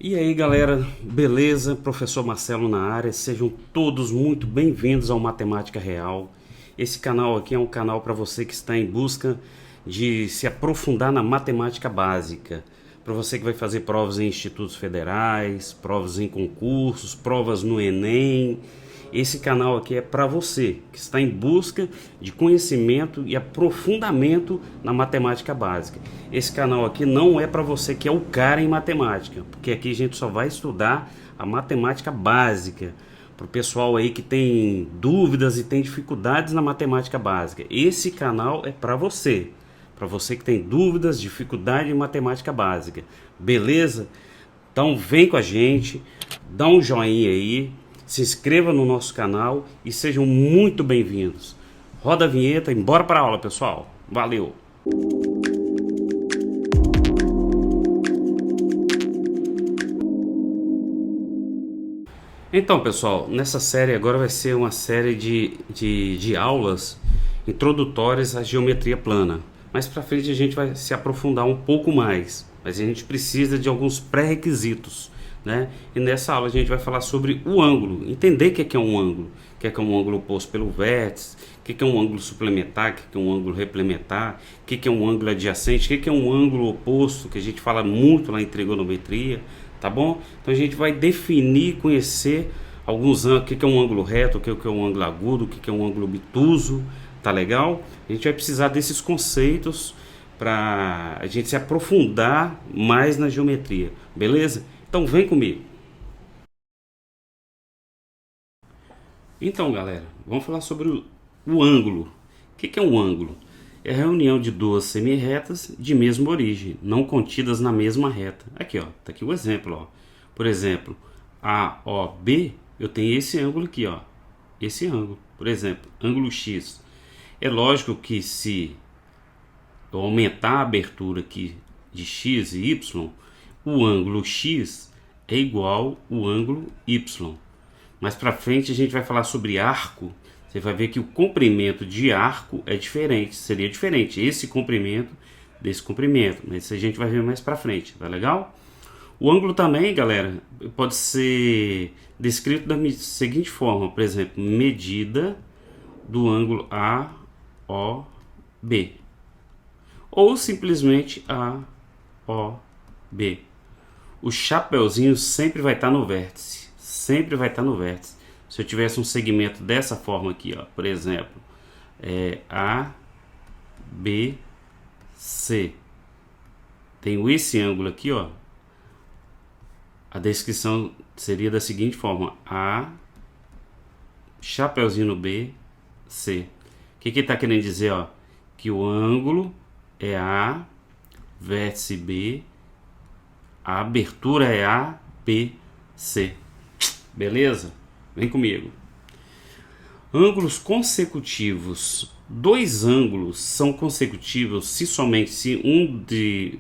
E aí galera, beleza? Professor Marcelo na área, sejam todos muito bem-vindos ao Matemática Real. Esse canal aqui é um canal para você que está em busca de se aprofundar na matemática básica. Para você que vai fazer provas em institutos federais, provas em concursos, provas no Enem. Esse canal aqui é para você que está em busca de conhecimento e aprofundamento na matemática básica. Esse canal aqui não é para você que é o cara em matemática, porque aqui a gente só vai estudar a matemática básica. Para o pessoal aí que tem dúvidas e tem dificuldades na matemática básica. Esse canal é para você. Para você que tem dúvidas, dificuldade em matemática básica. Beleza? Então vem com a gente, dá um joinha aí, se inscreva no nosso canal e sejam muito bem-vindos. Roda a vinheta e bora para a aula, pessoal. Valeu! Então, pessoal, nessa série agora vai ser uma série de aulas introdutórias à geometria plana. Mais para frente a gente vai se aprofundar um pouco mais, mas a gente precisa de alguns pré-requisitos, né? E nessa aula a gente vai falar sobre o ângulo, entender o que é um ângulo, o que é um ângulo oposto pelo vértice, o que é um ângulo suplementar, o que é um ângulo replementar, o que é um ângulo adjacente, o que é um ângulo oposto, que a gente fala muito lá em trigonometria, tá bom? Então a gente vai definir, conhecer alguns ângulos, o que é um ângulo reto, o que é um ângulo agudo, o que é um ângulo obtuso, tá legal? A gente vai precisar desses conceitos para a gente se aprofundar mais na geometria, beleza? Então vem comigo. Então, galera, vamos falar sobre o ângulo. O que é um ângulo? É a reunião de duas semirretas de mesma origem, não contidas na mesma reta. Aqui, ó, tá aqui o exemplo, ó. Por exemplo, AOB, eu tenho esse ângulo aqui, ó. Esse ângulo, por exemplo, ângulo X. É lógico que se eu aumentar a abertura aqui de X e Y, o ângulo X é igual ao ângulo Y. Mais para frente a gente vai falar sobre arco. Você vai ver que o comprimento de arco é diferente, seria diferente esse comprimento desse comprimento, mas isso a gente vai ver mais para frente, tá legal? O ângulo também, galera, pode ser descrito da seguinte forma, por exemplo, medida do ângulo AOB, ou simplesmente AOB. O chapeuzinho sempre vai estar no vértice, sempre vai estar no vértice. Se eu tivesse um segmento dessa forma aqui, ó, por exemplo, ABC, tenho esse ângulo aqui, ó. A descrição seria da seguinte forma: A, chapeuzinho no B, C. O que está querendo dizer, ó? Que o ângulo é A, vértice B, a abertura é A, B, C. Beleza? Vem comigo. Ângulos consecutivos. Dois ângulos são consecutivos se um de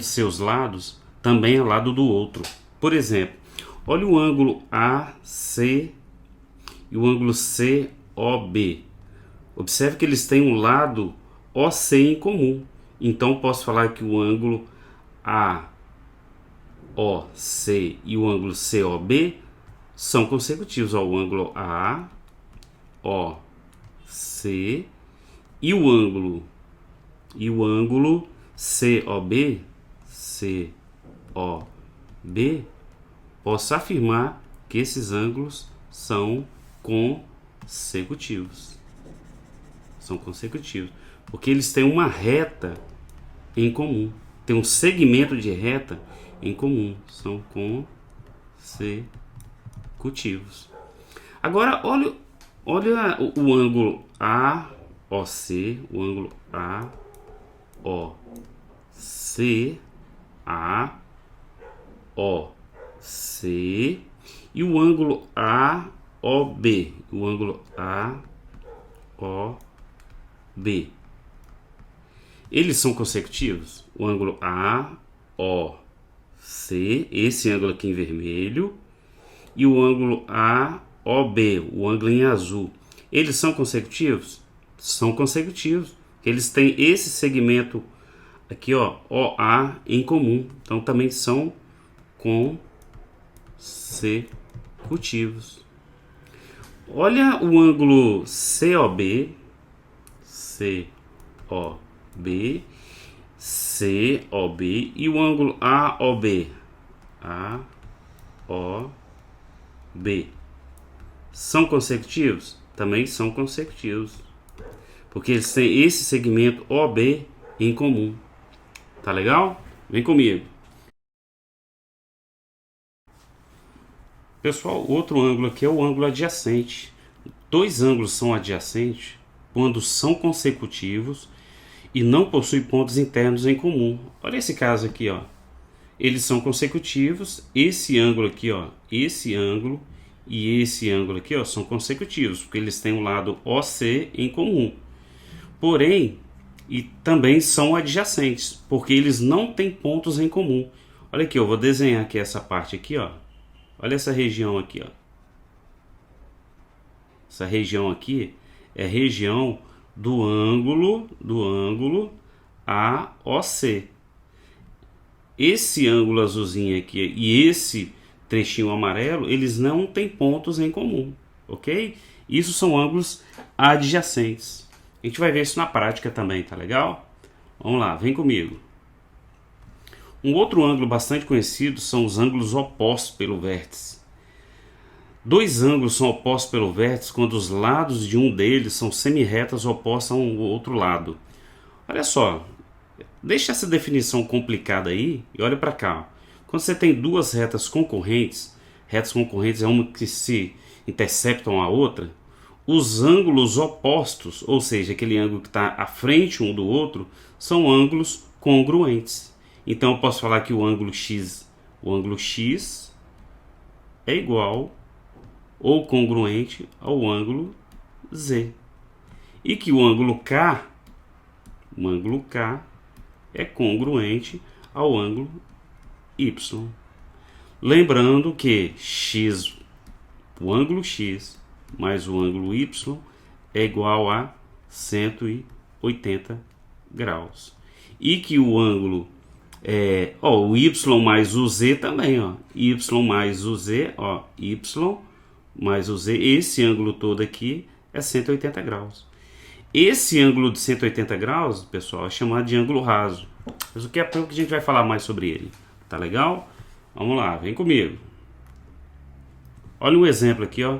seus lados também é lado do outro. Por exemplo, olha o ângulo AC e o ângulo COB. Observe que eles têm um lado OC em comum. Então posso falar que o ângulo AOC e o ângulo COB são consecutivos ao ângulo AOC e o ângulo COB, posso afirmar que esses ângulos são consecutivos. São consecutivos, porque eles têm uma reta em comum, tem um segmento de reta em comum, são consecutivos. Agora olha o ângulo AOC, o ângulo AOC, AOC e o ângulo AOB, o ângulo AOB. Eles são consecutivos? O ângulo AOC, esse ângulo aqui em vermelho, e o ângulo AOB, o ângulo em azul, eles são consecutivos? São consecutivos. Eles têm esse segmento aqui, ó, OA em comum. Então também são consecutivos. Olha o ângulo COB, COB, COB e o ângulo AOB, AOB. São consecutivos? Também são consecutivos, porque eles têm esse segmento OB em comum. Tá legal? Vem comigo. Pessoal, outro ângulo aqui é o ângulo adjacente. Dois ângulos são adjacentes quando são consecutivos e não possuem pontos internos em comum. Olha esse caso aqui, ó. Eles são consecutivos. Esse ângulo aqui, ó, esse ângulo e esse ângulo aqui, ó, são consecutivos, porque eles têm um lado OC em comum. Porém, e também são adjacentes, porque eles não têm pontos em comum. Olha aqui, eu vou desenhar aqui essa parte aqui, ó. Olha essa região aqui, ó. Essa região aqui é a região do ângulo AOC. Esse ângulo azulzinho aqui e esse trechinho amarelo, eles não têm pontos em comum, ok? Isso são ângulos adjacentes. A gente vai ver isso na prática também, tá legal? Vamos lá, vem comigo. Um outro ângulo bastante conhecido são os ângulos opostos pelo vértice. Dois ângulos são opostos pelo vértice quando os lados de um deles são semirretas opostas ao outro lado. Olha só, deixa essa definição complicada aí e olha para cá. Quando você tem duas retas concorrentes é uma que se interceptam a outra, os ângulos opostos, ou seja, aquele ângulo que está à frente um do outro, são ângulos congruentes. Então eu posso falar que o ângulo X é igual ou congruente ao ângulo Z. E que o ângulo K é congruente ao ângulo Y. Lembrando que o ângulo X mais o ângulo Y é igual a 180 graus. E que o ângulo o Y mais o Z também, ó. Y mais o Z, ó. Y mais o Z, esse ângulo todo aqui é 180 graus. Esse ângulo de 180 graus, pessoal, é chamado de ângulo raso. Mas daqui a pouco a gente vai falar mais sobre ele. Tá legal? Vamos lá, vem comigo. Olha um exemplo aqui, ó.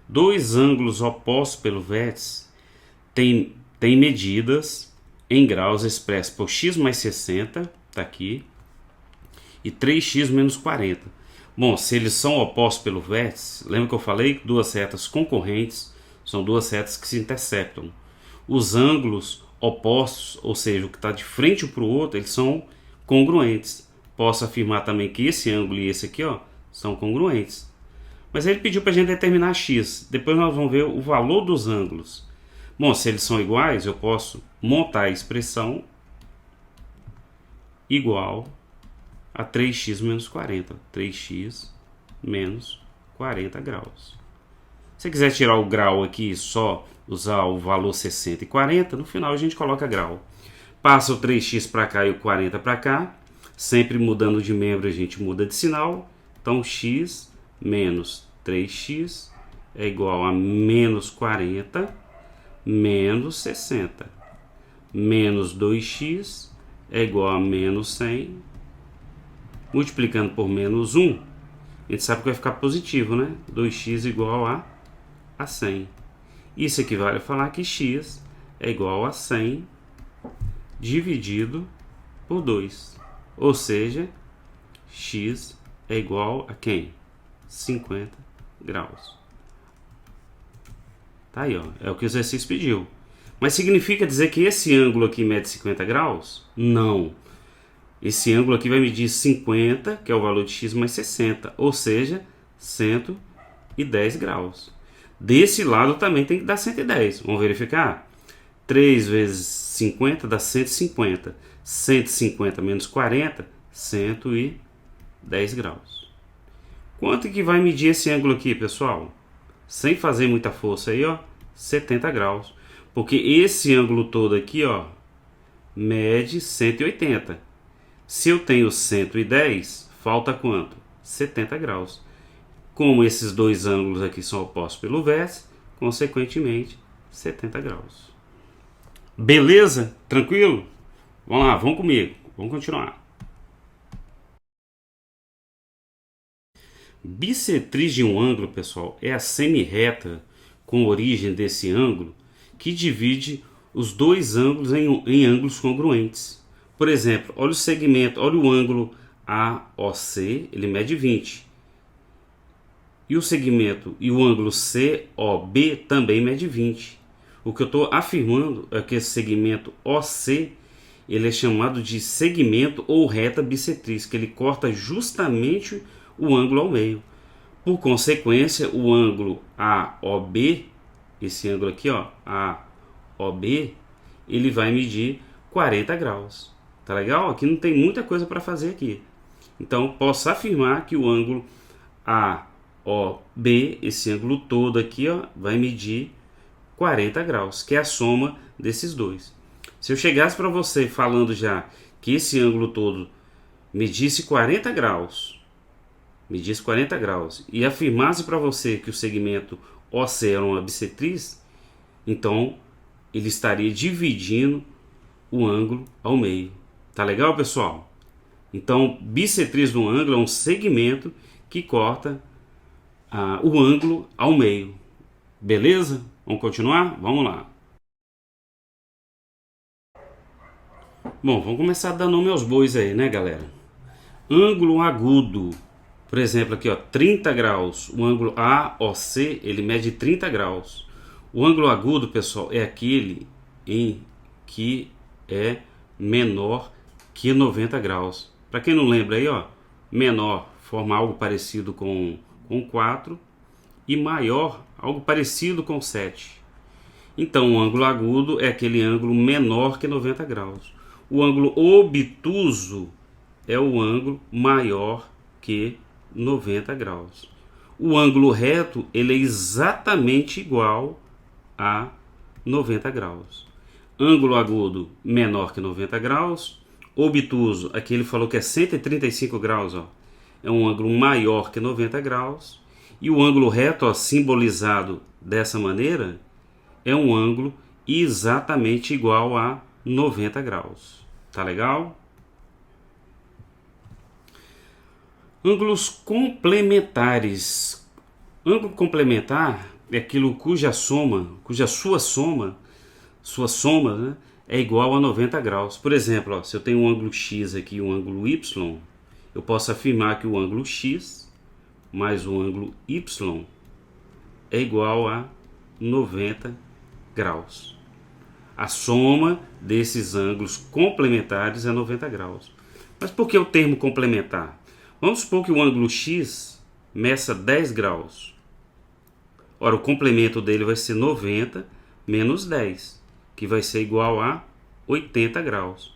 Dois ângulos opostos pelo vértice tem medidas em graus expressas por x mais 60, tá aqui, e 3x menos 40. Bom, se eles são opostos pelo vértice, lembra que eu falei que duas retas concorrentes são duas retas que se interceptam. Os ângulos opostos, ou seja, o que está de frente para o outro, eles são congruentes. Posso afirmar também que esse ângulo e esse aqui, ó, são congruentes. Mas ele pediu para a gente determinar x. Depois nós vamos ver o valor dos ângulos. Bom, se eles são iguais, eu posso montar a expressão igual a 3x menos 40. 3x menos 40 graus. Se você quiser tirar o grau aqui, só usar o valor 60 e 40, no final a gente coloca grau. Passa o 3x para cá e o 40 para cá. Sempre mudando de membro a gente muda de sinal. Então x menos 3x é igual a menos 40 menos 60. Menos 2x é igual a menos 100. Multiplicando por menos 1, a gente sabe que vai ficar positivo, né? 2x igual a 100. Isso equivale a falar que x é igual a 100 dividido por 2. Ou seja, x é igual a quem? 50 graus. Tá aí, ó. É o que o exercício pediu. Mas significa dizer que esse ângulo aqui mede 50 graus? Não. Esse ângulo aqui vai medir 50, que é o valor de x mais 60. Ou seja, 110 graus. Desse lado também tem que dar 110. Vamos verificar? 3 vezes 50 dá 150. 150 menos 40, 110 graus. Quanto que vai medir esse ângulo aqui, pessoal? Sem fazer muita força aí, ó, 70 graus. Porque esse ângulo todo aqui, ó, mede 180. Se eu tenho 110, falta quanto? 70 graus. Como esses dois ângulos aqui são opostos pelo vértice, consequentemente 70 graus. Beleza? Tranquilo? Vamos lá, vamos comigo. Vamos continuar. Bissetriz de um ângulo, pessoal, é a semirreta com origem desse ângulo que divide os dois ângulos em ângulos congruentes. Por exemplo, olha o segmento, olha o ângulo AOC, ele mede 20. E o segmento e o ângulo COB também mede 20. O que eu estou afirmando é que esse segmento OC ele é chamado de segmento ou reta bissetriz, que ele corta justamente o ângulo ao meio. Por consequência, o ângulo AOB, esse ângulo aqui, ó, AOB, ele vai medir 40 graus. Tá legal? Aqui não tem muita coisa para fazer aqui. Então, posso afirmar que o ângulo AOB, esse ângulo todo aqui, ó, vai medir 40 graus, que é a soma desses dois. Se eu chegasse para você falando já que esse ângulo todo medisse 40 graus, e afirmasse para você que o segmento OC era uma bissetriz, então ele estaria dividindo o ângulo ao meio. Tá legal, pessoal? Então, bissetriz de um ângulo é um segmento que corta o ângulo ao meio. Beleza? Vamos continuar? Vamos lá. Bom, vamos começar a dar nome aos bois aí, né, galera? Ângulo agudo. Por exemplo, aqui, ó, 30 graus. O ângulo AOC, ele mede 30 graus. O ângulo agudo, pessoal, é aquele em que é menor que 90 graus. Para quem não lembra aí, ó, menor forma algo parecido com 4 e maior algo parecido com 7. Então, o ângulo agudo é aquele ângulo menor que 90 graus. O ângulo obtuso é o ângulo maior que 90 graus. O ângulo reto ele é exatamente igual a 90 graus. Ângulo agudo menor que 90 graus. Obtuso, aqui ele falou que é 135 graus, ó, é um ângulo maior que 90 graus. E o ângulo reto, ó, simbolizado dessa maneira, é um ângulo exatamente igual a 90 graus. Tá legal? Ângulos complementares. Ângulo complementar é aquilo cuja sua soma, né, é igual a 90 graus. Por exemplo, ó, se eu tenho um ângulo X aqui e um ângulo Y, eu posso afirmar que o ângulo X mais o ângulo Y é igual a 90 graus. A soma desses ângulos complementares é 90 graus. Mas por que o termo complementar? Vamos supor que o ângulo X meça 10 graus. Ora, o complemento dele vai ser 90 menos 10, que vai ser igual a 80 graus.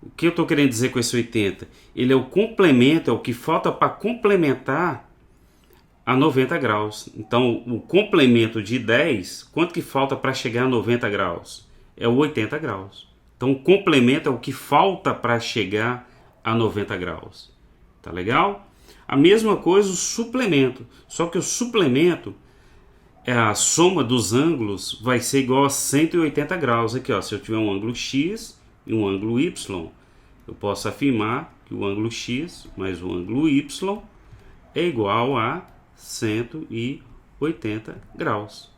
O que eu estou querendo dizer com esse 80? Ele é o complemento, é o que falta para complementar a 90 graus. Então, o complemento de 10, quanto que falta para chegar a 90 graus? É o 80 graus. Então, o complemento é o que falta para chegar a 90 graus. Tá legal? A mesma coisa o suplemento. Só que o suplemento, a soma dos ângulos vai ser igual a 180 graus. Aqui, ó, se eu tiver um ângulo X e um ângulo Y, eu posso afirmar que o ângulo X mais o ângulo Y é igual a 180 graus.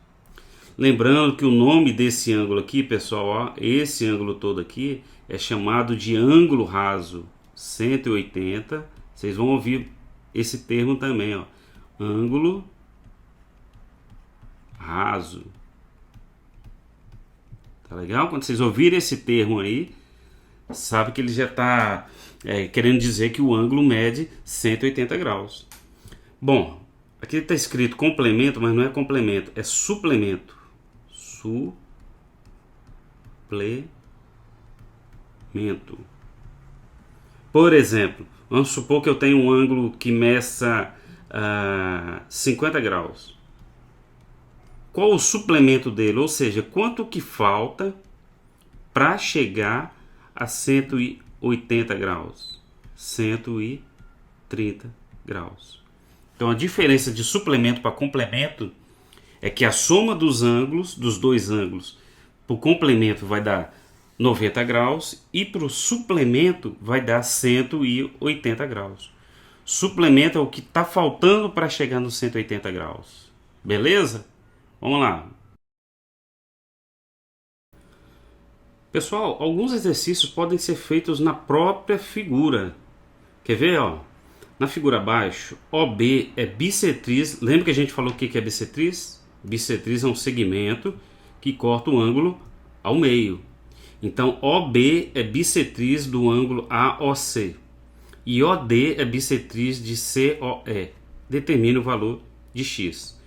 Lembrando que o nome desse ângulo aqui, pessoal, ó, esse ângulo todo aqui é chamado de ângulo raso. 180, vocês vão ouvir esse termo também, ó, ângulo raso. Tá legal? Quando vocês ouvirem esse termo aí, sabe que ele já está querendo dizer que o ângulo mede 180 graus. Bom, aqui está escrito complemento, mas não é complemento, é suplemento. Suplemento. Por exemplo, vamos supor que eu tenho um ângulo que meça 50 graus. Qual o suplemento dele? Ou seja, quanto que falta para chegar a 180 graus? 130 graus. Então a diferença de suplemento para complemento é que a soma dos ângulos, dos dois ângulos, para o complemento vai dar 90 graus e para o suplemento vai dar 180 graus. Suplemento é o que está faltando para chegar nos 180 graus. Beleza? Vamos lá. Pessoal, alguns exercícios podem ser feitos na própria figura. Quer ver? Ó? Na figura abaixo, OB é bissetriz. Lembra que a gente falou o que é bissetriz? Bissetriz é um segmento que corta o ângulo ao meio. Então, OB é bissetriz do ângulo AOC. E OD é bissetriz de COE. Determine o valor de X.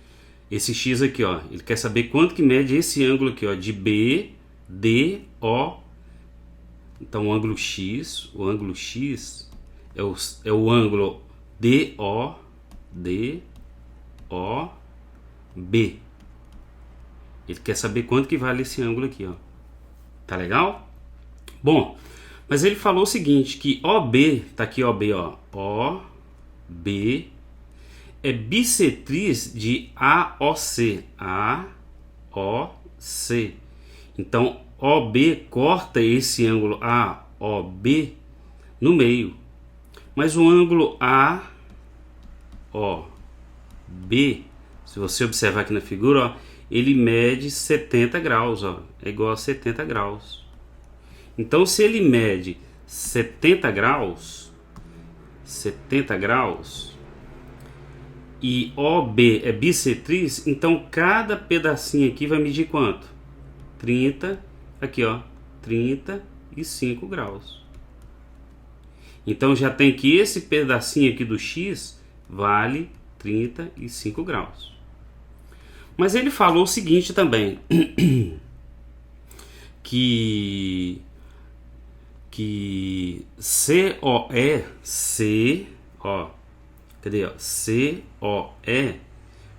Esse X aqui, ó, ele quer saber quanto que mede esse ângulo aqui, ó, de BDO. Então, o ângulo X é o ângulo DOB. Ele quer saber quanto que vale esse ângulo aqui, ó. Tá legal? Bom, mas ele falou o seguinte, que OB, tá aqui OB, ó. OB é bissetriz de AOC. AOC. Então, OB corta esse ângulo AOB no meio. Mas o ângulo AOB, se você observar aqui na figura, ó, ele mede 70 graus, ó, é igual a 70 graus. Então, se ele mede 70 graus e OB é bissetriz, então cada pedacinho aqui vai medir quanto? 30, aqui ó, 35 graus. Então já tem que esse pedacinho aqui do X vale 35 graus. Mas ele falou o seguinte também, que COE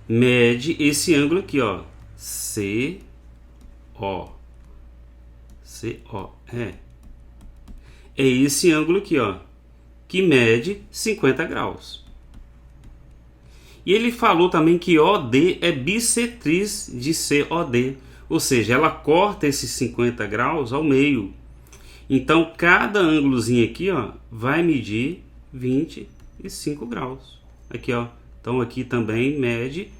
mede esse ângulo aqui, ó, COE é esse ângulo aqui, ó, que mede 50 graus. E ele falou também que OD é bissetriz de COD, ou seja, ela corta esses 50 graus ao meio. Então, cada ângulozinho aqui, ó, vai medir 25 graus. Aqui, ó. Então, aqui também mede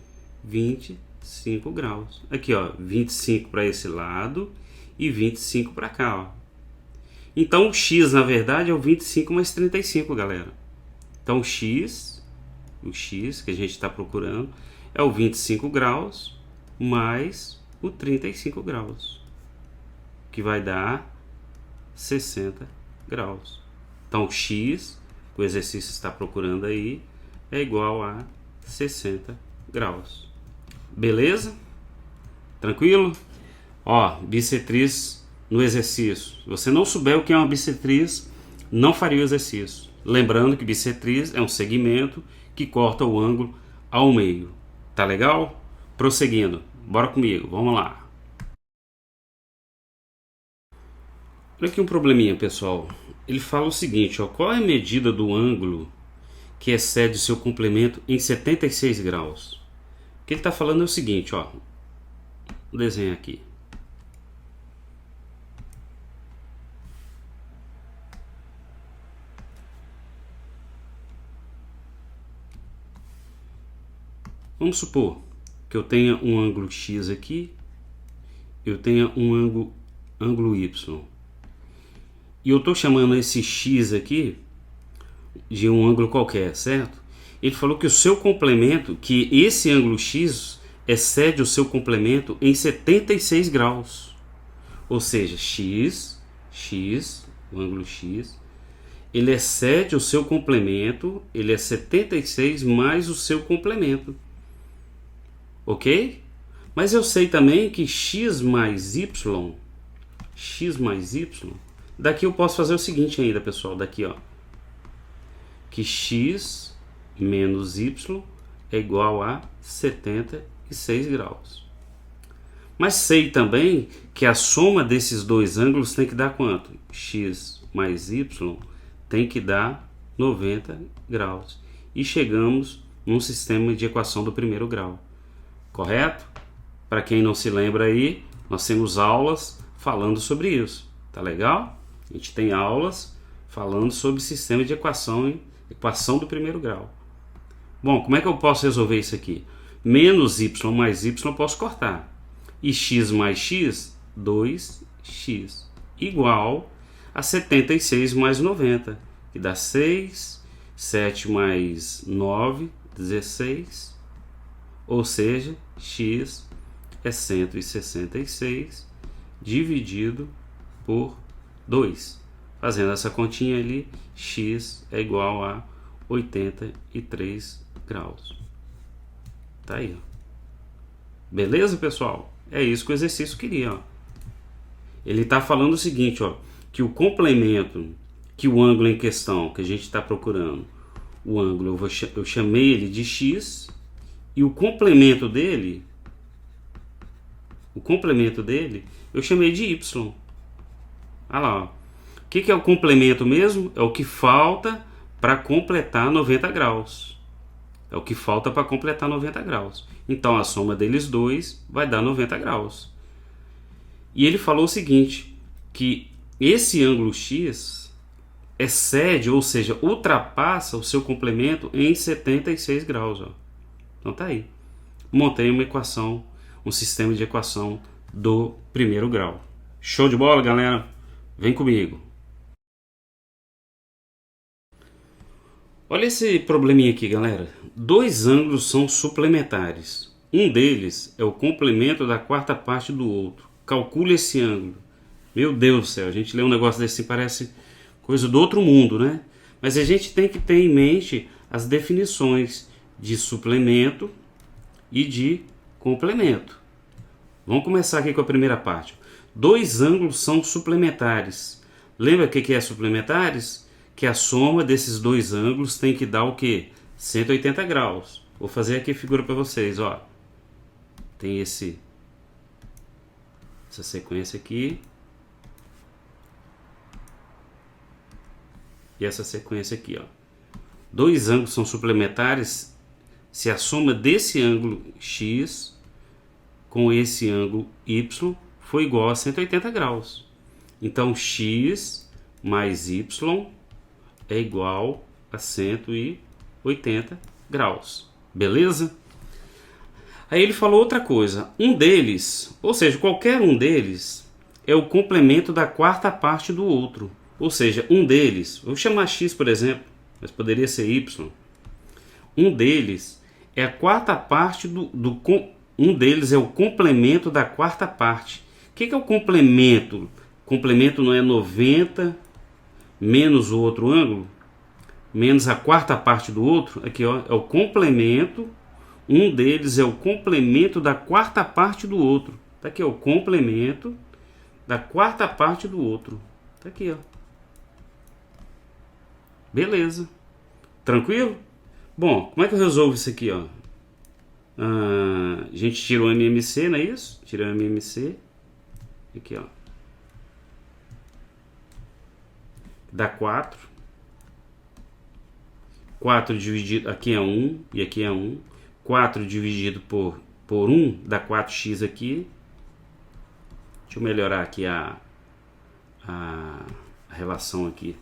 25 graus. Aqui, ó, 25 para esse lado e 25 para cá, ó. Então, o X, na verdade, é o 25 mais 35, galera. Então, o X que a gente está procurando é o 25 graus mais o 35 graus, que vai dar 60 graus. Então, o X, que o exercício está procurando aí, é igual a 60 graus. Beleza? Tranquilo? Ó, bissetriz no exercício. Se você não souber o que é uma bissetriz, não faria o exercício. Lembrando que bissetriz é um segmento que corta o ângulo ao meio. Tá legal? Prosseguindo. Bora comigo, vamos lá. Olha aqui um probleminha, pessoal. Ele fala o seguinte, ó, qual é a medida do ângulo que excede o seu complemento em 76 graus? O que ele está falando é o seguinte, ó. Vou desenhar aqui. Vamos supor que eu tenha um ângulo X aqui, eu tenha um ângulo Y. E eu estou chamando esse X aqui de um ângulo qualquer, certo? Ele falou que o seu complemento, que esse ângulo X excede o seu complemento em 76 graus. Ou seja, o ângulo X, ele excede o seu complemento, ele é 76 mais o seu complemento. Ok? Mas eu sei também que x mais y, daqui eu posso fazer o seguinte ainda, pessoal, daqui, ó, que x menos y é igual a 76 graus. Mas sei também que a soma desses dois ângulos tem que dar quanto? X mais y tem que dar 90 graus. e chegamos num sistema de equação do primeiro grau. Correto? Para quem não se lembra aí, nós temos aulas falando sobre isso. Tá legal? A gente tem aulas falando sobre sistema de equação do primeiro grau. Bom, como é que eu posso resolver isso aqui? Menos y mais y eu posso cortar. E x mais x, 2x, igual a 76 mais 90, que dá 6, 7 mais 9, 16, ou seja, x é 166 dividido por 2. Fazendo essa continha ali, x é igual a 83 graus. Tá aí, ó. Beleza, pessoal? É isso que o exercício queria, ó. Ele está falando o seguinte, ó, que o complemento, que o ângulo em questão que a gente está procurando, o ângulo eu chamei ele de x, e o complemento dele eu chamei de y. Olha lá, ó. O que é o complemento mesmo? É o que falta para completar 90 graus. É o que falta para completar 90 graus. Então a soma deles dois vai dar 90 graus. E ele falou o seguinte, que esse ângulo x excede, ou seja, ultrapassa o seu complemento em 76 graus. Ó. Então tá aí. Montei uma equação, um sistema de equação do primeiro grau. Show de bola, galera? Vem comigo. Olha esse probleminha aqui, galera. Dois ângulos são suplementares. Um deles é o complemento da quarta parte do outro. Calcule esse ângulo. Meu Deus do céu, a gente lê um negócio desse parece coisa do outro mundo, né? Mas a gente tem que ter em mente as definições de suplemento e de complemento. Vamos começar aqui com a primeira parte. Dois ângulos são suplementares. Lembra o que é suplementares? Que a soma desses dois ângulos tem que dar o quê? 180 graus. Vou fazer aqui a figura para vocês, ó. Tem essa sequência aqui. E essa sequência aqui, ó. Dois ângulos são suplementares se a soma desse ângulo x com esse ângulo y for igual a 180 graus. Então, x mais y é igual a 180 graus. Beleza? Aí ele falou outra coisa. Um deles, ou seja, qualquer um deles, é o complemento da quarta parte do outro. Ou seja, um deles, vou chamar x, por exemplo, mas poderia ser y. Um deles é a quarta parte um deles é o complemento da quarta parte. O que é o complemento? Complemento não é 90 menos o outro ângulo, menos a quarta parte do outro. Aqui, ó, é o complemento. Um deles é o complemento da quarta parte do outro. Tá aqui, ó, o complemento da quarta parte do outro. Tá aqui, ó. Beleza. Tranquilo? Bom, como é que eu resolvo isso aqui, ó? A gente tira o MMC, não é isso? Tira o MMC. Aqui, ó. Dá 4. 4 dividido... Aqui é 1 e aqui é 1. 4 dividido por 1 dá 4x aqui. Deixa eu melhorar aqui a relação aqui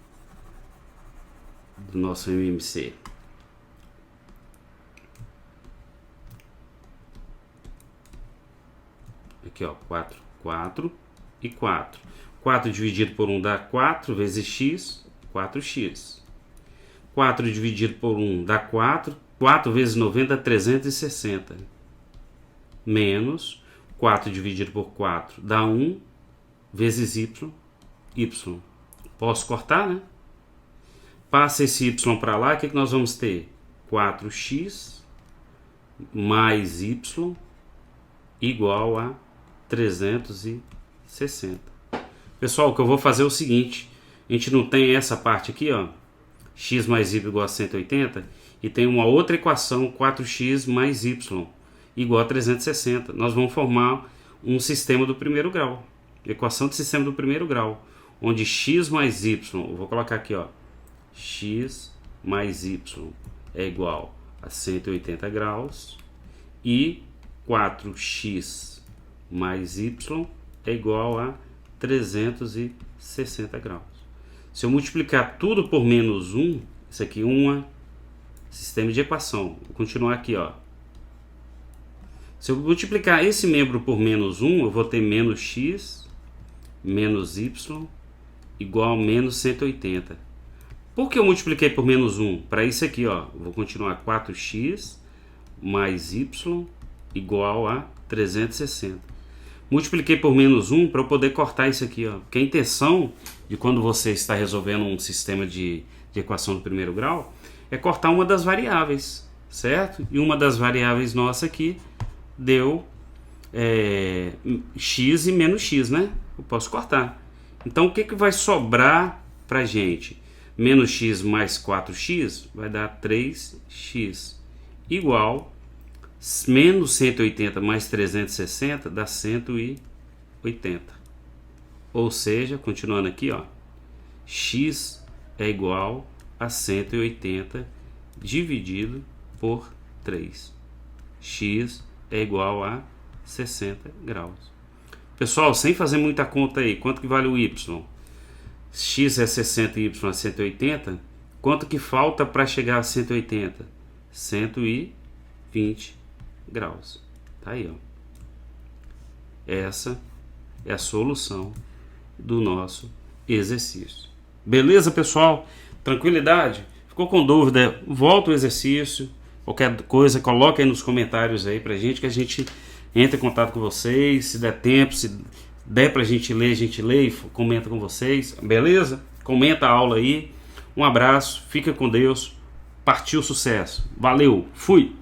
do nosso MMC. Aqui, ó, 4 e 4. 4 dividido por 1 dá 4 vezes x, 4x. 4 dividido por 1 dá 4. 4 vezes 90 dá 360. Menos 4 dividido por 4 dá 1 vezes y. Posso cortar, né? Passa esse y para lá, o que nós vamos ter? 4x mais y igual a 360. Pessoal, o que eu vou fazer é o seguinte. A gente não tem essa parte aqui, ó, x mais y igual a 180, e tem uma outra equação, 4x mais y igual a 360. Nós vamos formar um sistema do primeiro grau. Equação de sistema do primeiro grau, onde x mais y, eu vou colocar aqui, ó, x mais y é igual a 180 graus e 4x mais y é igual a 360 graus. Se eu multiplicar tudo por menos 1, isso aqui é sistema de equação. Vou continuar aqui, ó. Se eu multiplicar esse membro por menos 1, eu vou ter menos x menos y igual a menos 180. Por que eu multipliquei por menos 1? Para isso aqui, ó, vou continuar 4x mais y igual a 360. Multipliquei por menos 1 para eu poder cortar isso aqui, ó. Porque a intenção de quando você está resolvendo um sistema de equação do primeiro grau é cortar uma das variáveis, certo? E uma das variáveis nossa aqui deu x e menos x, né? Eu posso cortar. Então o que vai sobrar para gente? Menos x mais 4x vai dar 3x igual menos 180 mais 360 dá 180. Ou seja, continuando aqui, ó, x é igual a 180 dividido por 3. X é igual a 60 graus. Pessoal, sem fazer muita conta aí, quanto que vale o y? X é 60 e y é 180. Quanto que falta para chegar a 180? 120 graus. Tá aí, ó. Essa é a solução do nosso exercício. Beleza, pessoal? Tranquilidade? Ficou com dúvida? Volta o exercício. Qualquer coisa, coloca aí nos comentários aí pra gente, que a gente entra em contato com vocês. Se der tempo, se der pra gente ler, a gente lê e comenta com vocês. Beleza? Comenta a aula aí. Um abraço, fica com Deus. Partiu sucesso. Valeu, fui!